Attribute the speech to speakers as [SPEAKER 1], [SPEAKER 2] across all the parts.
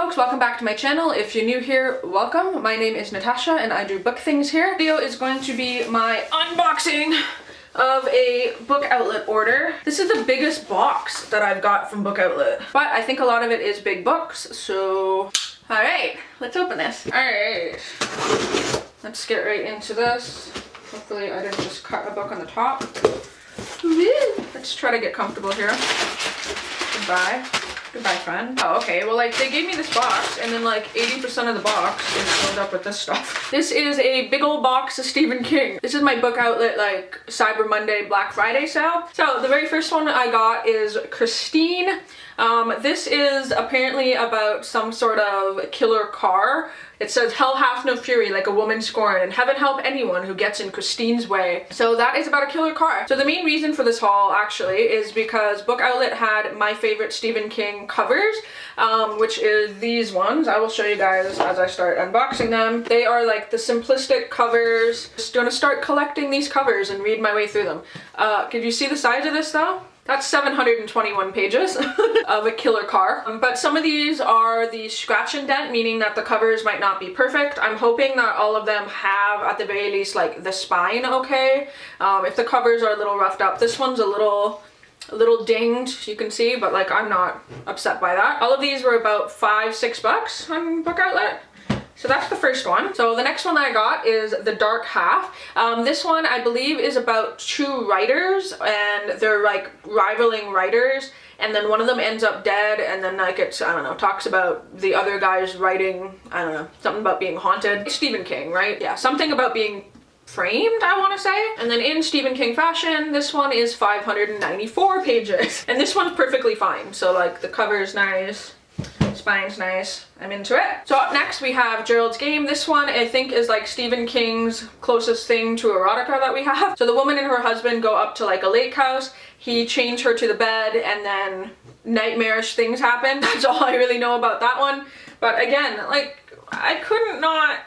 [SPEAKER 1] folks, welcome back to my channel. If you're new here, welcome. My name is Natasha and I do book things here. This video is going to be my unboxing of a Bookoutlet order. This is the biggest box that I've got from Bookoutlet, but I think a lot of it is big books, so alright, let's open this. Alright, let's get right into this. Hopefully I didn't just cut a book on the top. Let's try to get comfortable here. Goodbye. Goodbye, friend. Oh, okay. Well, like, they gave me this box, and then, like, 80% of the box is filled up with this stuff. This is a big old box of Stephen King. This is my Bookoutlet, like, Cyber Monday, Black Friday sale. So, the very first one I got is Christine. This is apparently about some sort of killer car. It says, "Hell hath no fury like a woman scorned, and heaven help anyone who gets in Christine's way." So that is about a killer car. So the main reason for this haul, actually, is because Bookoutlet had my favorite Stephen King covers, which is these ones. I will show you guys as I start unboxing them. They are like the simplistic covers. Just gonna start collecting these covers and read my way through them. Could you see the size of this though? That's 721 pages of a killer car. But some of these are the scratch and dent, meaning that the covers might not be perfect. I'm hoping that all of them have, at the very least, like the spine okay. If the covers are a little roughed up, this one's a little dinged, you can see, but like I'm not upset by that. All of these were about $5-6 on Bookoutlet. So that's the first one. So the next one that I got is The Dark Half. This one I believe is about two writers, and they're like rivaling writers, and then one of them ends up dead, and then like it's, I don't know, talks about the other guy's writing, I don't know, something about being haunted. It's Stephen King, right? Yeah, something about being framed, I want to say. And then in Stephen King fashion, this one is 594 pages. And this one's perfectly fine. So like the cover's nice. Spine's nice. I'm into it. So up next we have Gerald's Game. This one I think is like Stephen King's closest thing to erotica that we have. So the woman and her husband go up to like a lake house. He chains her to the bed and then nightmarish things happen. That's all I really know about that one. But again, like I couldn't not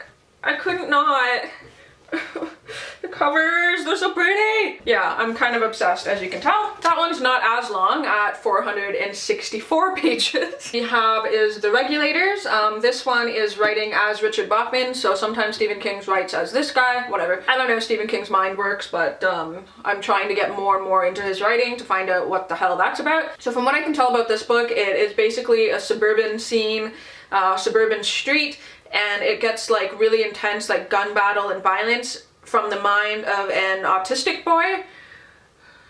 [SPEAKER 1] the covers, they're so pretty. Yeah, I'm kind of obsessed, as you can tell. That one's not as long at 464 pages. We have is The Regulators. This one is writing as Richard Bachman, so sometimes Stephen King writes as this guy, whatever. I don't know if Stephen King's mind works, but I'm trying to get more and more into his writing to find out what the hell that's about. So from what I can tell about this book, it is basically a suburban scene, suburban street, and it gets like really intense, like gun battle and violence from the mind of an autistic boy,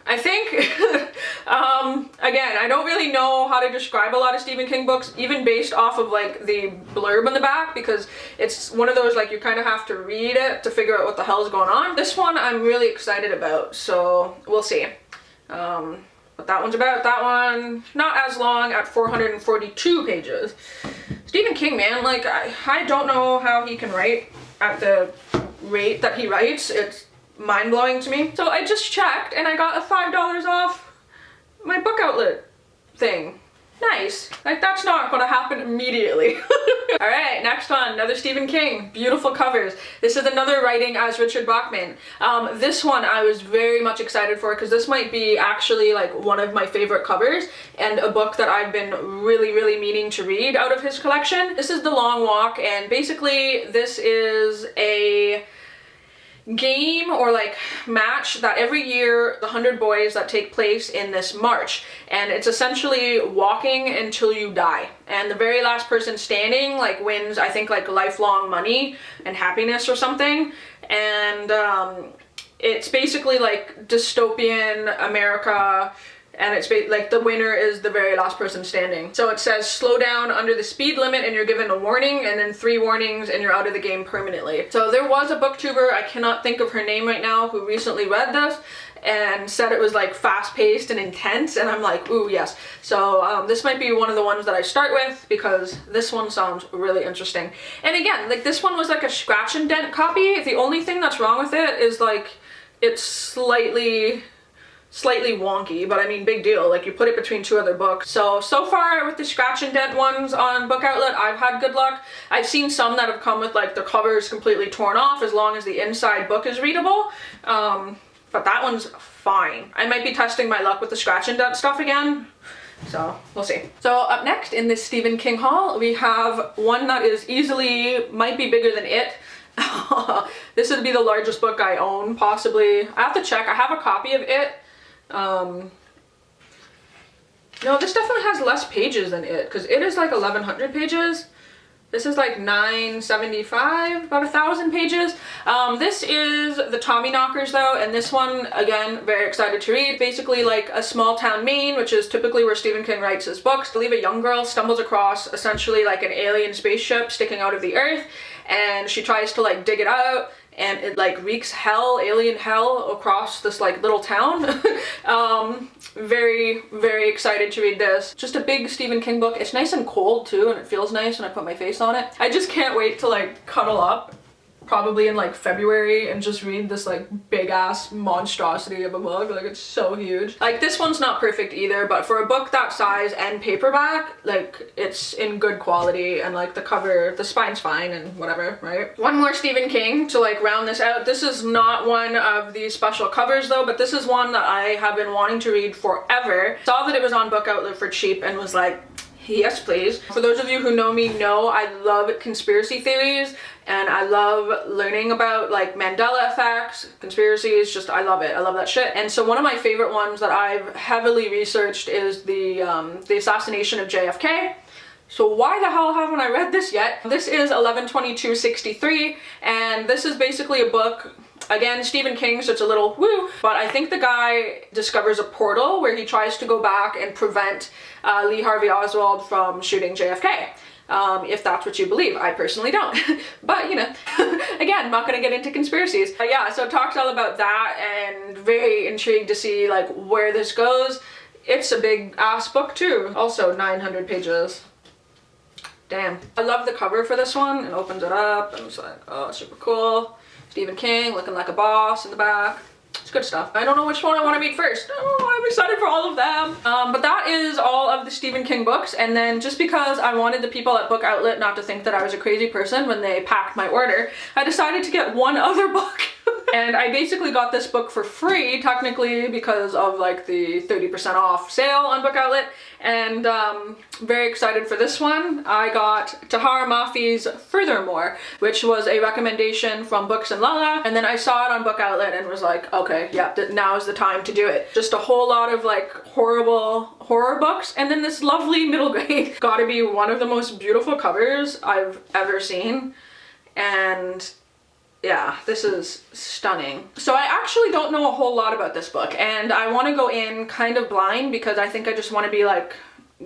[SPEAKER 1] I think. Again, I don't really know how to describe a lot of Stephen King books, even based off of like the blurb on the back, because it's one of those like you kind of have to read it to figure out what the hell is going on. This one I'm really excited about, so we'll see what that one's about. That one, not as long at 442 pages. Stephen King, man, like I don't know how he can write at the rate that he writes. It's mind-blowing to me. So I just checked and I got a $5 off my Bookoutlet thing. Nice. Like that's not gonna happen immediately. All right, next one, another Stephen King. Beautiful covers. This is another writing as Richard Bachman. This one I was very much excited for because this might be actually like one of my favorite covers and a book that I've been really meaning to read out of his collection. This is The Long Walk, and basically this is a game or like match that every year the 100 boys that take place in this march, and it's essentially walking until you die, and the very last person standing like wins, I think, like lifelong money and happiness or something. And it's basically like dystopian America, and it's like the winner is the very last person standing. So it says slow down under the speed limit and you're given a warning, and then 3 warnings and you're out of the game permanently. So there was a booktuber, I cannot think of her name right now, who recently read this and said it was like fast-paced and intense, and I'm like, ooh, yes. So this might be one of the ones that I start with because this one sounds really interesting. And again, like this one was like a scratch and dent copy. The only thing that's wrong with it is like it's slightly wonky, but I mean, big deal. Like you put it between 2 other books. So far with the scratch and dent ones on Bookoutlet, I've had good luck. I've seen some that have come with like the covers completely torn off as long as the inside book is readable. But that one's fine. I might be testing my luck with the scratch and dent stuff again. So we'll see. So up next in this Stephen King haul, we have one that is easily, might be bigger than it. This would be the largest book I own, possibly. I have to check. I have a copy of it. No, this definitely has less pages than it, because it is like 1,100 pages. This is like 975, about 1,000 pages. This is the Tommyknockers though, and this one, again, very excited to read. Basically like a small town Maine, which is typically where Stephen King writes his books. I believe a young girl stumbles across essentially like an alien spaceship sticking out of the earth, and she tries to like dig it out, and it like wreaks hell, alien hell across this like little town. Very, very excited to read this. Just a big Stephen King book. It's nice and cold too, and it feels nice when I put my face on it. I just can't wait to like cuddle up, probably in like February, and just read this like big ass monstrosity of a book. Like, it's so huge. Like, this one's not perfect either, but for a book that size and paperback, like, it's in good quality, and like the cover, the spine's fine and whatever, right? One more Stephen King to like round this out. This is not one of these special covers though, but this is one that I have been wanting to read forever. Saw that it was on Bookoutlet for cheap and was like, yes please. For those of you who know me know I love conspiracy theories, and I love learning about like Mandela effects, conspiracies, just I love it. I love that shit. And so one of my favorite ones that I've heavily researched is the Assassination of Jfk. So why the hell haven't I read this yet? This is 11/22/63, and this is basically a book, again, Stephen King, so it's a little woo, but I think the guy discovers a portal where he tries to go back and prevent Lee Harvey Oswald from shooting JFK. If that's what you believe. I personally don't. But, you know, again, not gonna get into conspiracies. But yeah, so it talks all about that, and very intrigued to see like where this goes. It's a big ass book too. Also 900 pages. Damn. I love the cover for this one. It opens it up and it's like, oh, super cool. Stephen King looking like a boss in the back. It's good stuff. I don't know which one I want to read first. Oh, I'm excited for all of them. But that is all of the Stephen King books. And then just because I wanted the people at Bookoutlet not to think that I was a crazy person when they packed my order, I decided to get one other book. And I basically got this book for free, technically, because of like the 30% off sale on Bookoutlet. And very excited for this one. I got Tahar Mafi's Furthermore, which was a recommendation from Books and Lala. And then I saw it on Bookoutlet and was like, okay, yeah, now is the time to do it. Just a whole lot of like horrible horror books. And then this lovely middle grade. Gotta be one of the most beautiful covers I've ever seen. And yeah, this is stunning. So I actually don't know a whole lot about this book, and I want to go in kind of blind because I think I just want to be like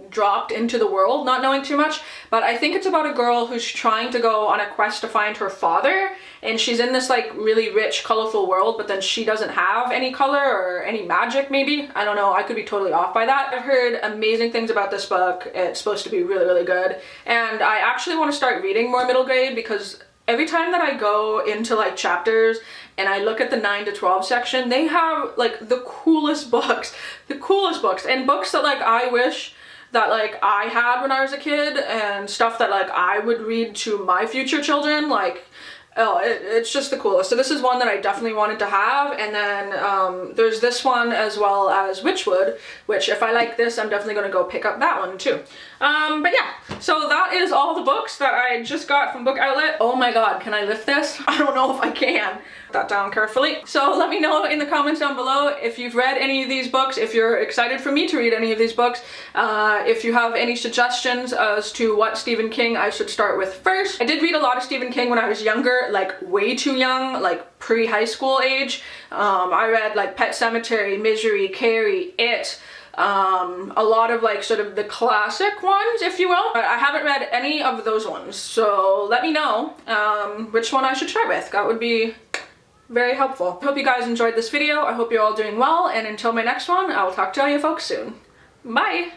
[SPEAKER 1] dropped into the world, not knowing too much. But I think it's about a girl who's trying to go on a quest to find her father, and she's in this like really rich, colorful world, but then she doesn't have any color or any magic maybe. I don't know, I could be totally off by that. I've heard amazing things about this book. It's supposed to be really, really good, and I actually want to start reading more middle grade because every time that I go into like chapters and I look at the 9 to 12 section, they have like the coolest books, and books that like I wish that like I had when I was a kid, and stuff that like I would read to my future children. Like, oh, it's just the coolest. So this is one that I definitely wanted to have. And then there's this one as well as Witchwood, which if I like this, I'm definitely gonna go pick up that one too. But yeah, so that is all the books that I just got from Bookoutlet. Oh my god, can I lift this? I don't know if I can. Put that down carefully. So let me know in the comments down below if you've read any of these books, if you're excited for me to read any of these books, if you have any suggestions as to what Stephen King I should start with first. I did read a lot of Stephen King when I was younger, like way too young, like pre-high school age. I read like Pet Sematary, Misery, Carrie, It, a lot of like sort of the classic ones, if you will, but I haven't read any of those ones, so let me know which one I should start with. That would be very helpful. I hope you guys enjoyed this video. I hope you're all doing well, and until my next one, I will talk to all you folks soon. Bye!